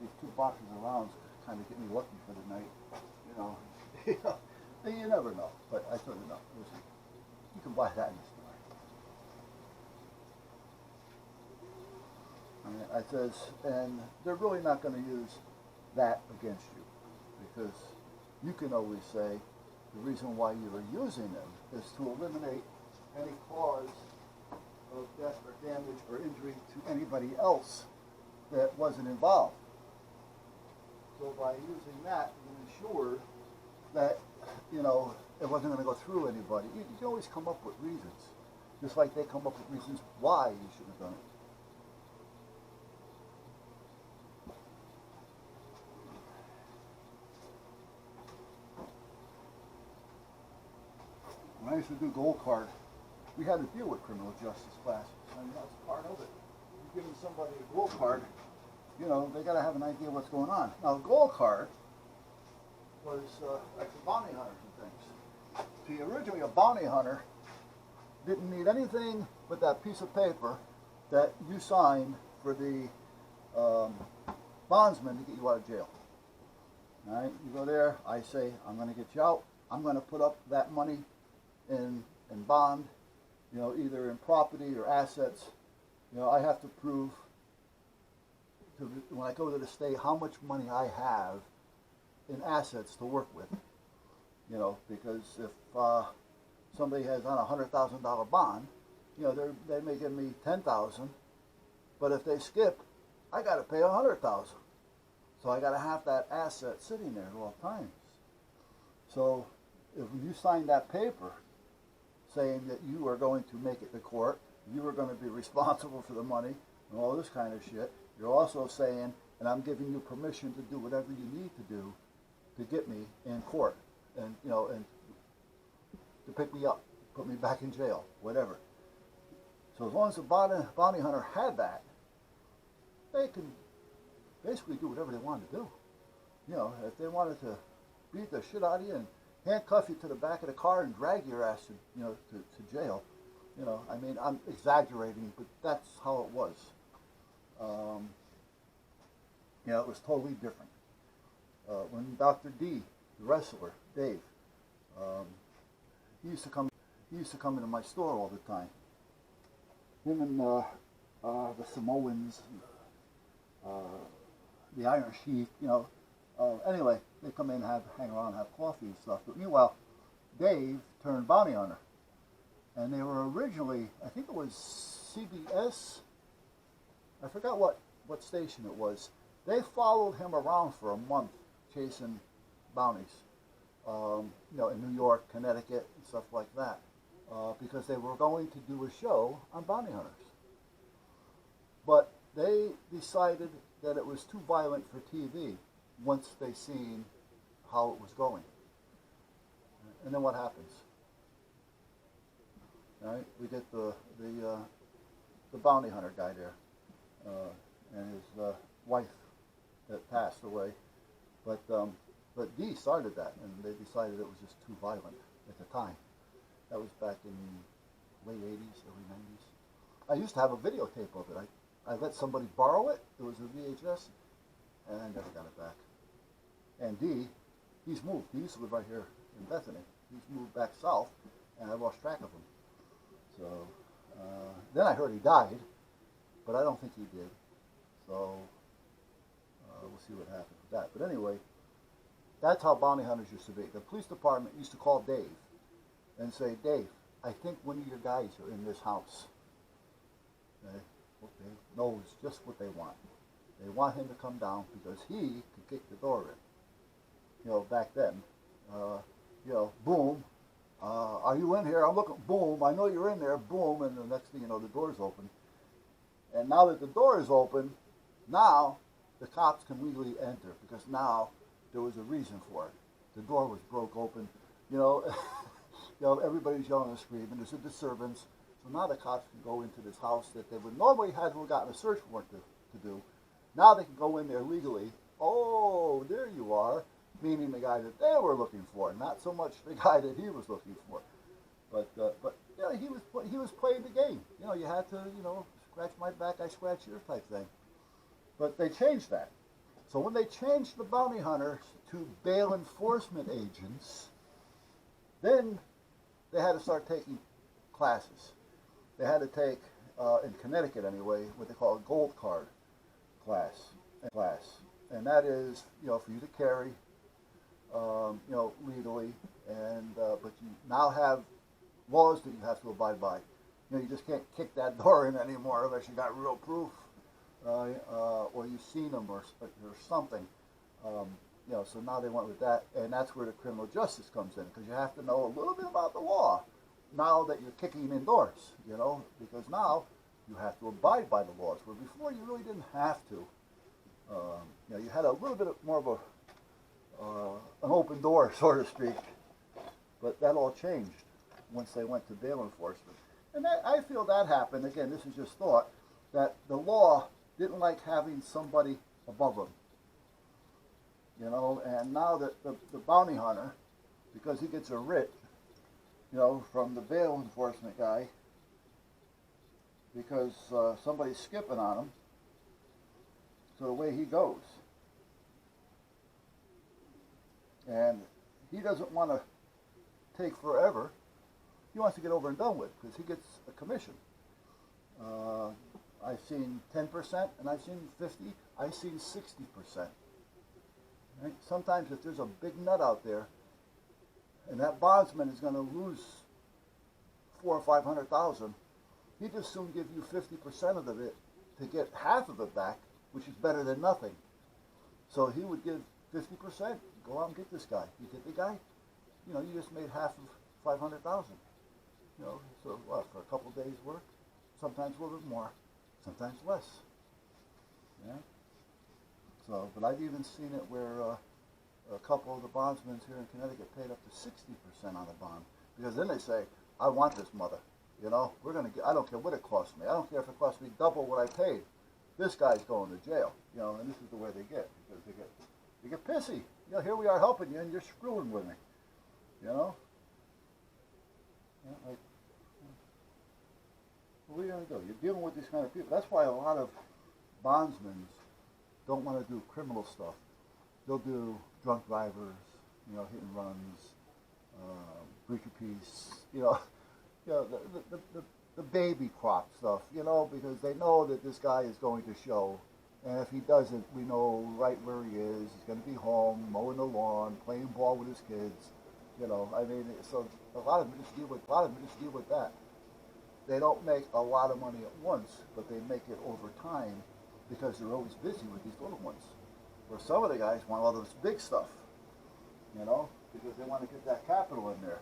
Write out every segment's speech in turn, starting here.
these 2 boxes of rounds kind of get me lucky for the night, you know. You know, and you never know. But I told you, no, listen, you can buy that in the store. I says, and they're really not going to use that against you, because you can always say the reason why you are using them is to eliminate any cause of death or damage or injury to anybody else that wasn't involved. So by using that, you ensure that, you know, it wasn't going to go through anybody. You can always come up with reasons, just like they come up with reasons why you should have done it. When I used to do gold card, we had to deal with criminal justice classes. I mean, that's part of it. You're giving somebody a gold card, you know, they got to have an idea what's going on. Now, a gold card was like for bounty hunters and things. See, originally a bounty hunter didn't need anything but that piece of paper that you signed for the bondsman to get you out of jail. All right, you go there, I say, I'm going to get you out. I'm going to put up that money in bond, you know, either in property or assets. You know, I have to prove when I go to the state how much money I have in assets to work with. You know, because if somebody has on $100,000 bond, you know, they may give me $10,000, but if they skip, I got to pay $100,000. So I got to have that asset sitting there at all times. So if you sign that paper saying that you are going to make it to court, you are going to be responsible for the money and all this kind of shit, you're also saying, and I'm giving you permission to do whatever you need to do to get me in court, and you know, and to pick me up, put me back in jail, whatever. So as long as the bounty hunter had that, they could basically do whatever they wanted to do. You know, if they wanted to beat the shit out of you and handcuff you to the back of the car and drag your ass to, you know, to jail. You know, I mean, I'm exaggerating, but that's how it was. You know, it was totally different. When Dr. D, the wrestler, Dave, he used to come into my store all the time. Him and the Samoans, the Iron Sheik, you know. Anyway, they come in, hang around, have coffee and stuff. But meanwhile, Dave turned bounty hunter. And they were originally, I think it was CBS. I forgot what station it was. They followed him around for a month chasing bounties. You know, in New York, Connecticut, and stuff like that. Because they were going to do a show on bounty hunters. But they decided that it was too violent for TV once they seen how it was going. And then what happens? All right, we get the bounty hunter guy there, and his wife that passed away. But D started that, and they decided it was just too violent at the time. That was back in late 80s, early 90s. I used to have a videotape of it. I let somebody borrow it. It was a VHS, and I never got it back. And D, he's moved. He used to live right here in Bethany. He's moved back south, and I lost track of him. So then I heard he died, but I don't think he did. So we'll see what happens with that. But anyway, that's how bounty hunters used to be. The police department used to call Dave and say, Dave, I think one of your guys are in this house. Okay? Well, Dave knows just what they want. They want him to come down because he can kick the door in. You know, back then, you know, boom, are you in here? I'm looking, boom, I know you're in there, boom, and the next thing you know, the door's open. And now that the door is open, now the cops can legally enter because now there was a reason for it. The door was broke open, you know, you know, everybody's yelling and screaming, there's a disturbance. So now the cops can go into this house that they would normally have gotten a search warrant to do. Now they can go in there legally. Oh, there you are. Meaning the guy that they were looking for, not so much the guy that he was looking for. But you know, he was playing the game. You know, you had to, you know, scratch my back, I scratch yours type thing. But they changed that. So when they changed the bounty hunters to bail enforcement agents, then they had to start taking classes. They had to take, in Connecticut anyway, what they call a gold card class. And that is, for you to carry, legally, and but you now have laws that you have to abide by. You just can't kick that door in anymore unless you got real proof, or you've seen them or something. So now they went with that, and that's where the criminal justice comes in, because you have to know a little bit about the law now that you're kicking indoors, because now you have to abide by the laws, where before you really didn't have to. You had a little bit more of an open door, so to speak, but that all changed once they went to bail enforcement. And I feel that happened, again, this is just thought, that the law didn't like having somebody above them. And now that the bounty hunter, because he gets a writ, from the bail enforcement guy, because somebody's skipping on him, so away he goes. And he doesn't want to take forever. He wants to get over and done with, because he gets a commission. I've seen 10%, and I've seen 50%, I've seen 60%. Right? Sometimes if there's a big nut out there, and that bondsman is going to lose $400,000 or $500,000, he'd just soon give you 50% of it to get half of it back, which is better than nothing. So he would give 50%. Go out and get this guy. You get the guy, you just made half of 500,000. So what, for a couple days' work? Sometimes a little bit more, sometimes less. Yeah. So, but I've even seen it where a couple of the bondsmen here in Connecticut paid up to 60% on a bond, because then they say, "I want this mother. We're gonna get. I don't care what it costs me. I don't care if it costs me double what I paid. This guy's going to jail." And this is the way they get, because they get pissy. Here we are helping you, and you're screwing with me. Like, what are you going to do? You're dealing with these kind of people. That's why a lot of bondsmen don't want to do criminal stuff. They'll do drunk drivers, hit and runs, breach of peace, the baby crop stuff, because they know that this guy is going to show. And if he doesn't, we know right where he is. He's going to be home, mowing the lawn, playing ball with his kids. So a lot of them just deal with that. They don't make a lot of money at once, but they make it over time, because they're always busy with these little ones. Where some of the guys want all this big stuff, because they want to get that capital in there.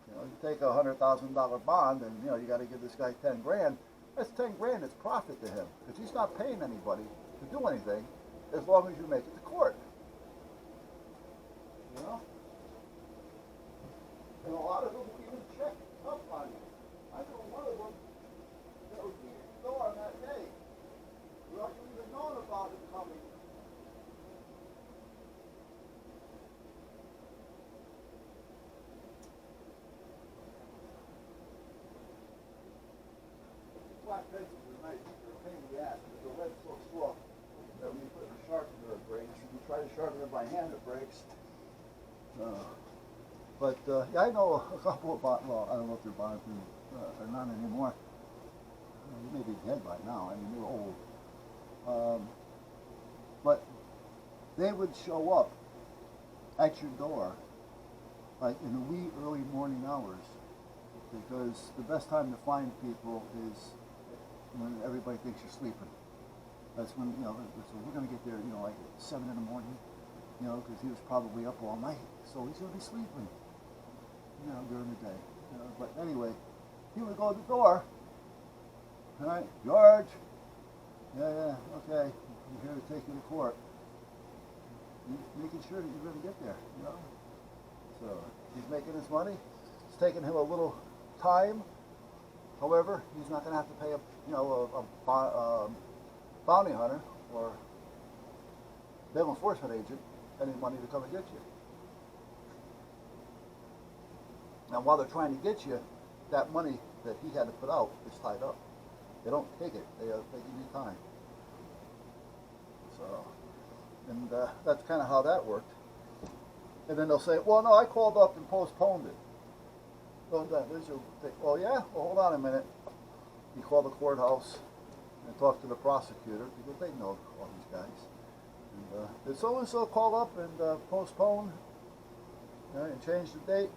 You take a $100,000 bond, and you got to give this guy 10 grand. That's 10 grand. It's profit to him, because he's not paying anybody to do anything, as long as you make it to court. And a lot of them will even check up on you. I know one of them that was beating the door on that day, without you even knowing about it coming. Black pencils are nice. They're a pain in the ass, because the lead's so soft that when you put a sharpener, it breaks. If you try to sharpen it by hand, it breaks. But I know a couple of well, I don't know if they're bondsmen or not anymore. They may be dead by now. They're old. But they would show up at your door, like in the wee early morning hours, because the best time to find people is when everybody thinks you're sleeping. That's when, so we're going to get there, like at 7 in the morning, because he was probably up all night, so he's going to be sleeping, during the day. But anyway, he would go to the door. All right, George. Yeah, okay. I'm here to take you to court. Making sure that you're going to get there, So he's making his money. It's taking him a little time. However, he's not going to have to pay a bounty hunter or bail enforcement agent any money to come and get you. Now, while they're trying to get you, that money that he had to put out is tied up. They don't take it. They give you time. So, and And that's kind of how that worked. And then they'll say, well, no, I called up and postponed it. Well, oh, yeah? Well, hold on a minute. You call the courthouse and talk to the prosecutor because they know all these guys. And, did so-and-so call up and postpone and change the date?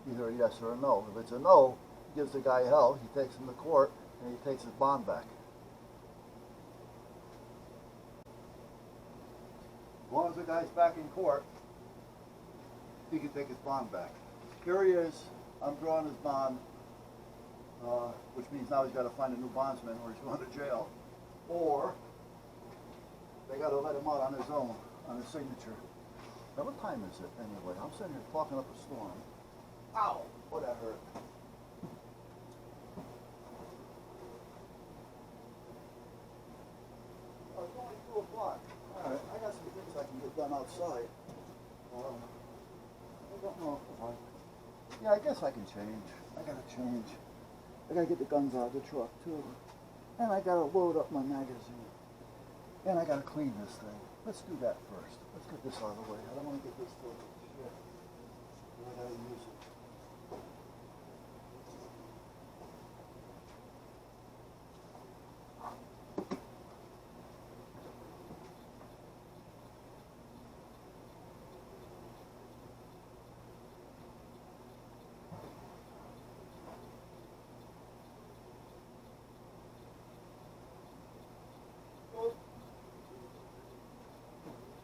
Either a yes or a no. If it's a no, he gives the guy hell. He takes him to court and he takes his bond back. As long as the guy's back in court, he can take his bond back. Here he is. I'm drawing his bond, which means now he's got to find a new bondsman or he's going to jail. Or they got to let him out on his own, on his signature. Now, what time is it anyway? I'm sitting here talking up a storm. Ow! Boy, that hurt. Oh, it's only 2 o'clock. All right, I got some things I can get done outside. I don't know if I... Yeah, I guess I can change. I gotta change. I gotta get the guns out of the truck, too. And I gotta load up my magazine. And I gotta clean this thing. Let's do that first. Let's get this out of the way. I don't want to get this filled with shit. I gotta use it.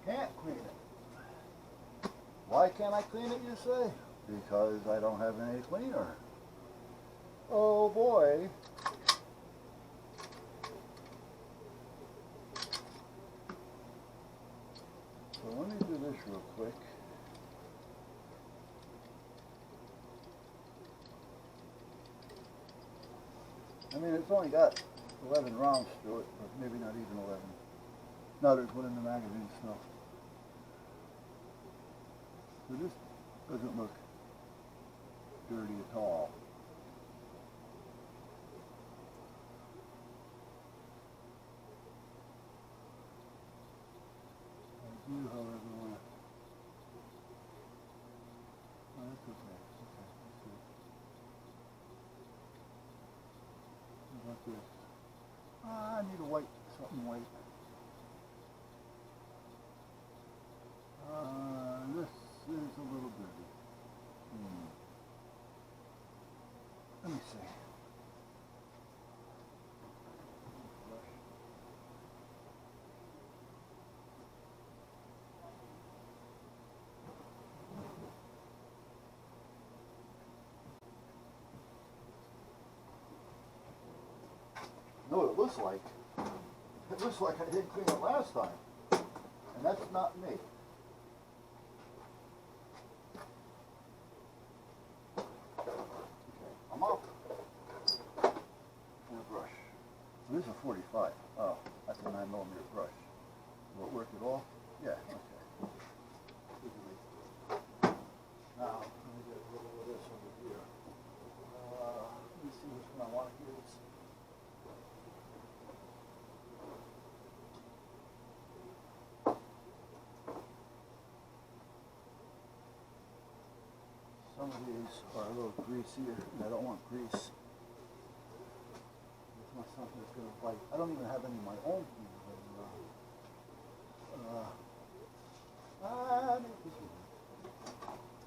Can't clean it. Why can't I clean it, you say? Because I don't have any cleaner. Oh boy. So let me do this real quick. I mean, it's only got 11 rounds to it, but maybe not even 11. No, there's one in the magazine still. So this doesn't look dirty at all. I do, however, want to... Oh, that's okay. Okay, let's see. How about this? I need a white, something white. This is a little dirty. Let me see. You know what it looks like? It looks like I didn't clean it last time. And that's not me. I'm off. And a brush. This is a 45. Oh, that's a 9mm brush. Will it work at all? Yeah, okay. Now, let me get a little of this over here. Let me see which one I want to use. Some of these are a little greasier, and I don't want grease. It's not something that's going to bite. I don't even have any of my own food.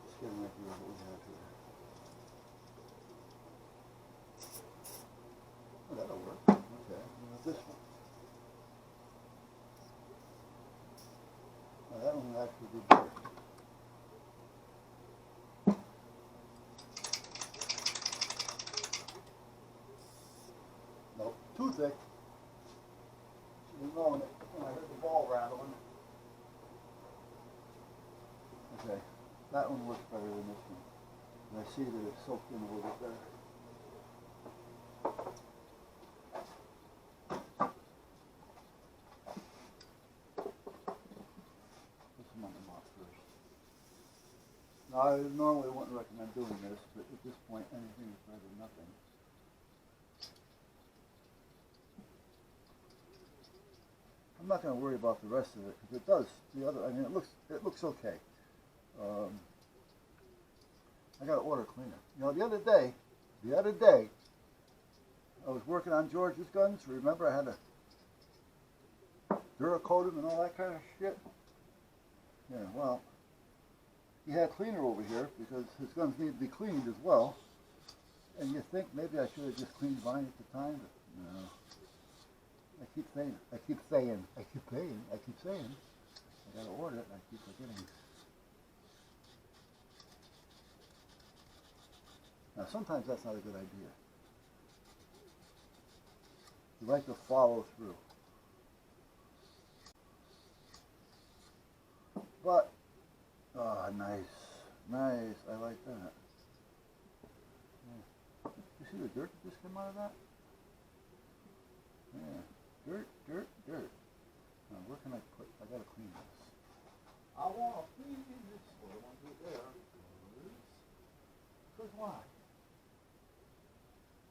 Let's get an idea of what we have here. Oh, that'll work. Okay, what about this one? Now, that one will actually be better. Nope, too thick. Should have known it when I heard the ball rattling. Okay, that one looks better than this one. And I see that it's soaked in a little bit better. Put some on the mop first. Now, I normally wouldn't recommend doing this, but at this point, anything is better than nothing. I'm I'm not going to worry about the rest of it because it does the other. I mean, it looks okay. I got to order a cleaner. You know, the other day, I was working on George's guns. Remember, I had to Duracoat him and all that kind of shit. Yeah, well, he had a cleaner over here because his guns need to be cleaned as well. And you think maybe I should have just cleaned mine at the time, but no. I keep saying, I gotta order it, and I keep forgetting. Now, sometimes that's not a good idea. You like to follow through. But, nice. I like that. Yeah. You see the dirt that just came out of that? Yeah. Dirt. Now, where can I gotta clean this. I want to clean this one. I want to do it there. Because why?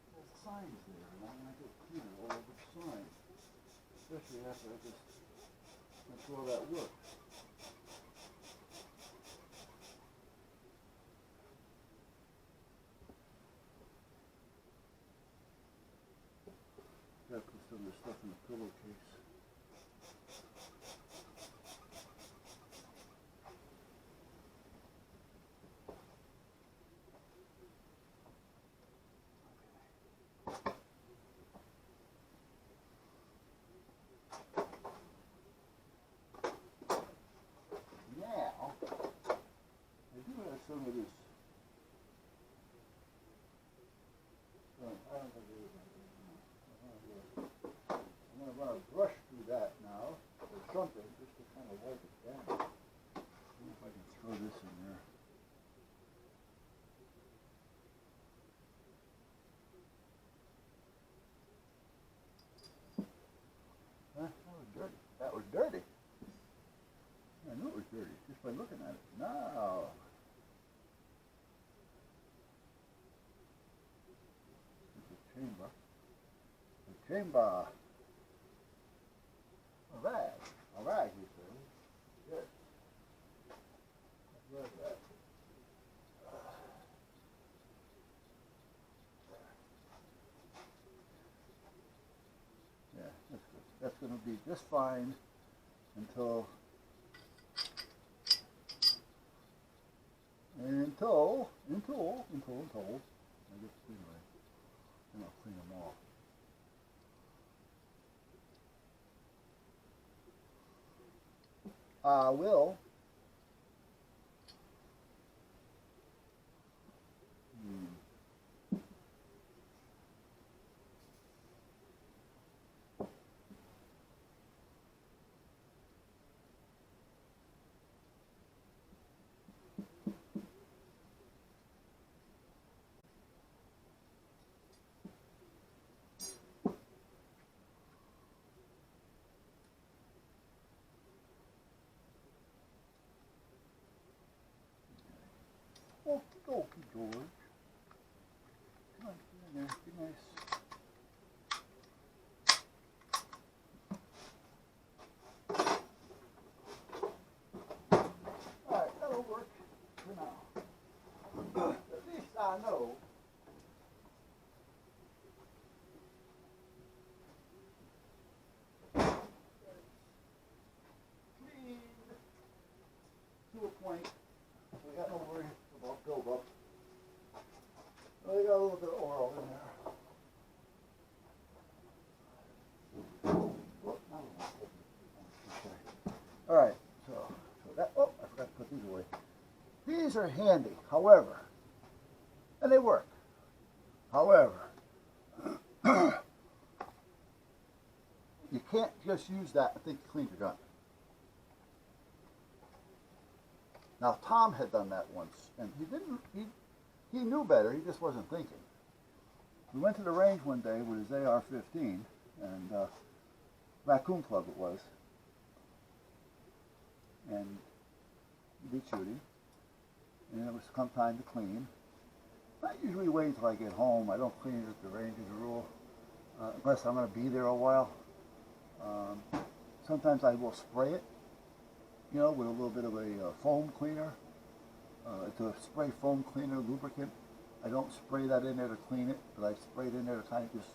There's signs there, and I want to get cleaner all over the signs. Especially after I just went through all that work. Gotta put some of this stuff in the pillowcase. Now, I do have some of this. I don't think it is. I'm going to run a brush through that now, or something, just to kind of wipe it down. See if I can throw this in there. Huh? That was dirty. I knew it was dirty, just by looking at it. Now, it's a chamber. A rag, you say? Yes. Where's that? Yeah, that's good. That's going to be just fine until I get clean away. And I'll clean them all. I will. Okie George. Come on, get in there. Be nice. Alright, that'll work for now. At least I know. Clean to a point. We got no worry about buildup. We got a little bit of oil in there. All right, so that. Oh, I forgot to put these away. These are handy, however, and they work. However, you can't just use that and think you cleaned your gun. Now, Tom had done that once, and he knew better, he just wasn't thinking. We went to the range one day with his AR-15, and Raccoon Club it was, and we did shooting, and it was come time to clean. I usually wait until I get home. I don't clean it at the range as a rule, unless I'm going to be there a while. Sometimes I will spray it, you know, with a little bit of a foam cleaner. It's a spray foam cleaner lubricant. I don't spray that in there to clean it, but I spray it in there to kind of just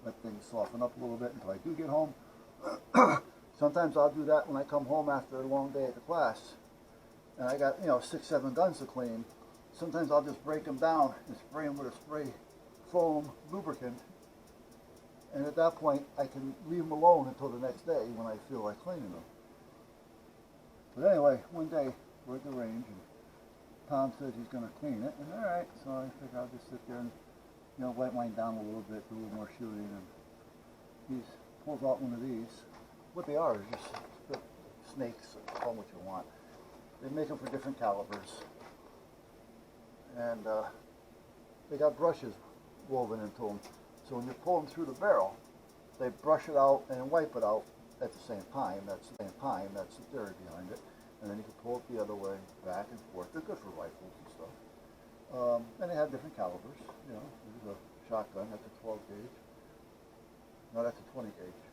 let things soften up a little bit until I do get home. Sometimes I'll do that when I come home after a long day at the class, and I got, you know, 6, 7 guns to clean. Sometimes I'll just break them down and spray them with a spray foam lubricant, and at that point I can leave them alone until the next day when I feel like cleaning them. But anyway, one day we're at the range and Tom says he's going to clean it, and all right, so I figure I'll just sit there and, you know, wipe mine down a little bit, do a little more shooting, and he pulls out one of these. What they are is just snakes, call them what you want. They make them for different calibers, and they got brushes woven into them. So when you pull them through the barrel, they brush it out and wipe it out at the same time. That's the theory behind it. And then you can pull it the other way, back and forth. They're good for rifles and stuff. And they have different calibers. You know, there's a shotgun. That's a 12 gauge. No, that's a 20 gauge.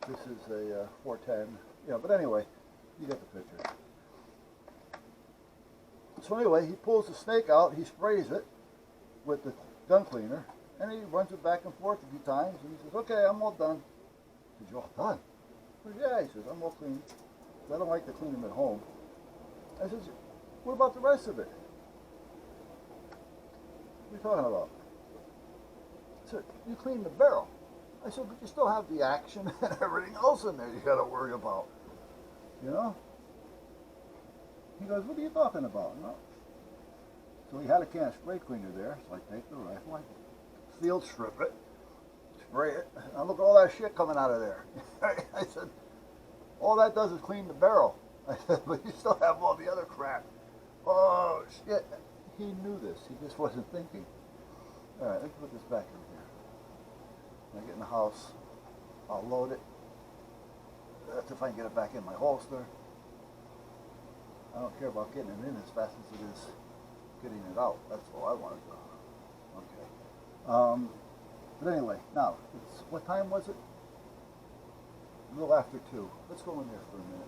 This is a 410. You know, but anyway, you get the picture. So anyway, he pulls the snake out. He sprays it with the gun cleaner, and he runs it back and forth a few times. And he says, "Okay, I'm all done." I said, "You're all done?" I said, "Yeah." He says, "I'm all clean. I don't like to clean them at home." I said, "What about the rest of it?" What are you talking about? I said, "You cleaned the barrel." I said, "But you still have the action and everything else in there you got to worry about. You know?" He goes, "What are you talking about?" No. So he had a can of spray cleaner there, so I take the rifle, I field strip it, spray it, and look at all that shit coming out of there. I said, "All that does is clean the barrel." I said, "But you still have all the other crap." Oh, shit. He knew this. He just wasn't thinking. All right, let's put this back in here. When I get in the house, I'll load it. That's if I can get it back in my holster. I don't care about getting it in as fast as it is getting it out. That's all I want to do. Okay. But anyway, now, what time was it? A little after 2. Let's go in there for a minute.